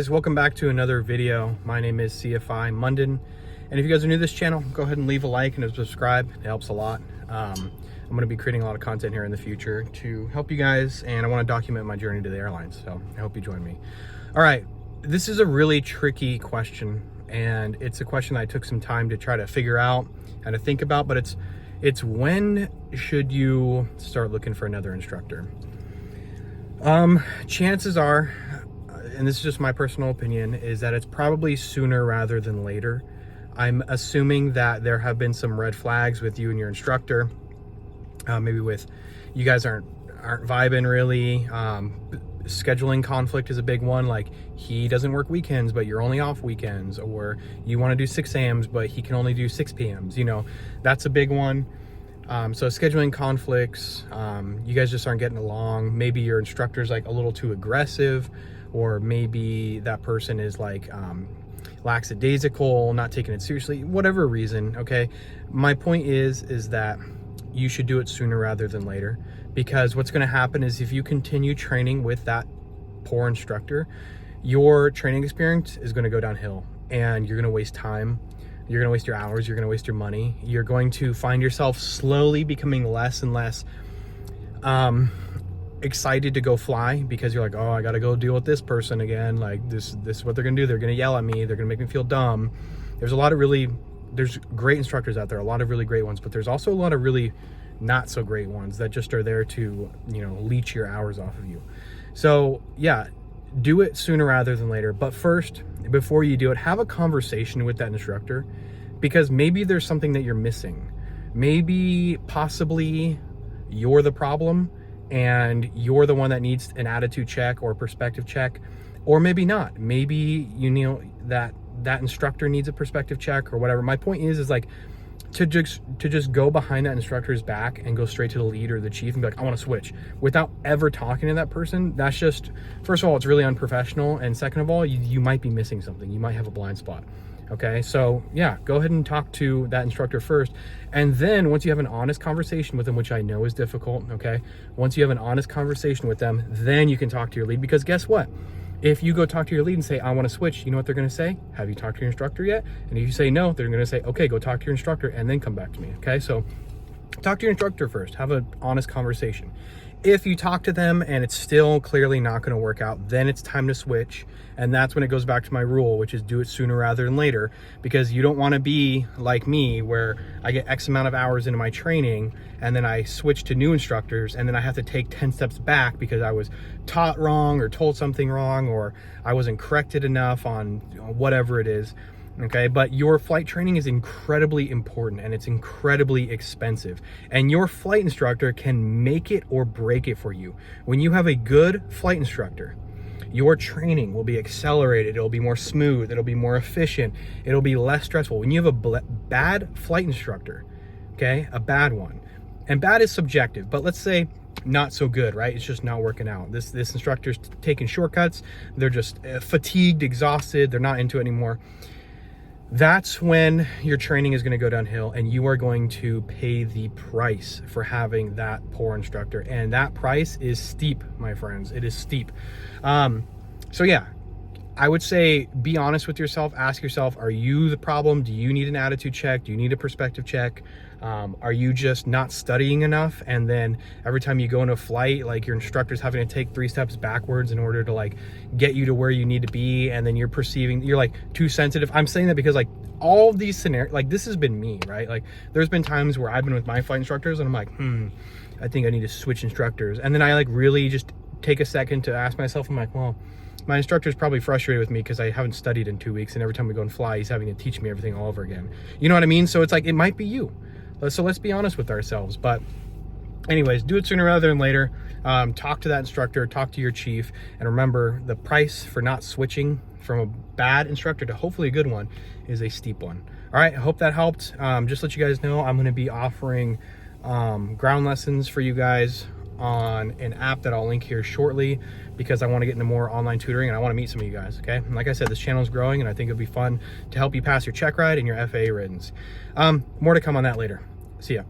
Guys, welcome back to another video. My name is CFI Munden, and if you guys are new to this channel, go ahead and leave a like and a subscribe. It helps a lot. I'm going to be creating a lot of content here in the future to help you guys, and I want to document my journey to the airlines, so I hope you join me. All right, this is a really tricky question, and it's a question I took some time to try to figure out and to think about, but it's when should you start looking for another instructor? Chances are, and this is just my personal opinion, is that it's probably sooner rather than later. I'm assuming that there have been some red flags with you and your instructor. Maybe with you guys aren't vibing really. Scheduling conflict is a big one. Like, he doesn't work weekends, but you're only off weekends, or you want to do 6 a.m.s, but he can only do 6 p.m.s. You know, that's a big one. So scheduling conflicts, you guys just aren't getting along. Maybe your instructor's like a little too aggressive, or maybe that person is like lackadaisical, not taking it seriously, whatever reason. Okay, my point is that you should do it sooner rather than later, because what's going to happen is if you continue training with that poor instructor, your training experience is going to go downhill, and you're going to waste time. You're going to waste your hours. You're going to waste your money. You're going to find yourself slowly becoming less and less excited to go fly, because you're like, oh, I got to go deal with this person again. Like, this is what they're going to do. They're going to yell at me. They're going to make me feel dumb. There's great instructors out there, a lot of really great ones, but there's also a lot of really not so great ones that just are there to, you know, leech your hours off of you. So yeah, do it sooner rather than later. But first, before you do it, have a conversation with that instructor, because maybe there's something that you're missing. Maybe possibly you're the problem and you're the one that needs an attitude check or a perspective check, or maybe not. Maybe you know that instructor needs a perspective check or whatever. My point is like to just go behind that instructor's back and go straight to the lead or the chief and be like, I want to switch, without ever talking to that person. That's just, first of all, it's really unprofessional, and second of all, you might be missing something. You might have a blind spot. Okay, so yeah, go ahead and talk to that instructor first, and then once you have an honest conversation with them, which I know is difficult, okay, once you have an honest conversation with them, then you can talk to your lead. Because guess what? If you go talk to your lead and say, I want to switch, you know what they're going to say? Have you talked to your instructor yet? And if you say no, they're going to say, okay, go talk to your instructor and then come back to me. Okay, so talk to your instructor first. Have an honest conversation. If you talk to them and it's still clearly not going to work out, then it's time to switch. And that's when it goes back to my rule, which is do it sooner rather than later, because you don't want to be like me, where I get X amount of hours into my training and then I switch to new instructors, and then I have to take 10 steps back because I was taught wrong or told something wrong, or I wasn't corrected enough on whatever it is. Okay, but your flight training is incredibly important, and it's incredibly expensive, and your flight instructor can make it or break it for you. When you have a good flight instructor, your training will be accelerated. It'll be more smooth. It'll be more efficient. It'll be less stressful. When you have a bad flight instructor, okay, a bad one, and bad is subjective, but let's say not so good, right? It's just not working out. This instructor's taking shortcuts. They're just fatigued, exhausted. They're not into it anymore. That's when your training is going to go downhill, and you are going to pay the price for having that poor instructor. And that price is steep, my friends. It is steep. So yeah, I would say be honest with yourself. Ask yourself, are you the problem? Do you need an attitude check? Do you need a perspective check? Are you just not studying enough? And then every time you go into a flight, like, your instructor's having to take 3 steps backwards in order to like get you to where you need to be, and then you're like too sensitive. I'm saying that because like all of these scenarios, like, this has been me, right? Like, there's been times where I've been with my flight instructors and I'm like, I think I need to switch instructors. And then I like really just take a second to ask myself, I'm like, well, my instructor's probably frustrated with me because I haven't studied in 2 weeks, and every time we go and fly, he's having to teach me everything all over again. You know what I mean? So it's like, it might be you. So let's be honest with ourselves. But anyways, do it sooner rather than later. Talk to that instructor, talk to your chief, and remember, the price for not switching from a bad instructor to hopefully a good one is a steep one. All right, I hope that helped. Just let you guys know, I'm going to be offering ground lessons for you guys on an app that I'll link here shortly, because I want to get into more online tutoring and I want to meet some of you guys. Okay, and like I said, this channel is growing, and I think it'll be fun to help you pass your check ride and your FAA riddance. More to come on that later. See ya.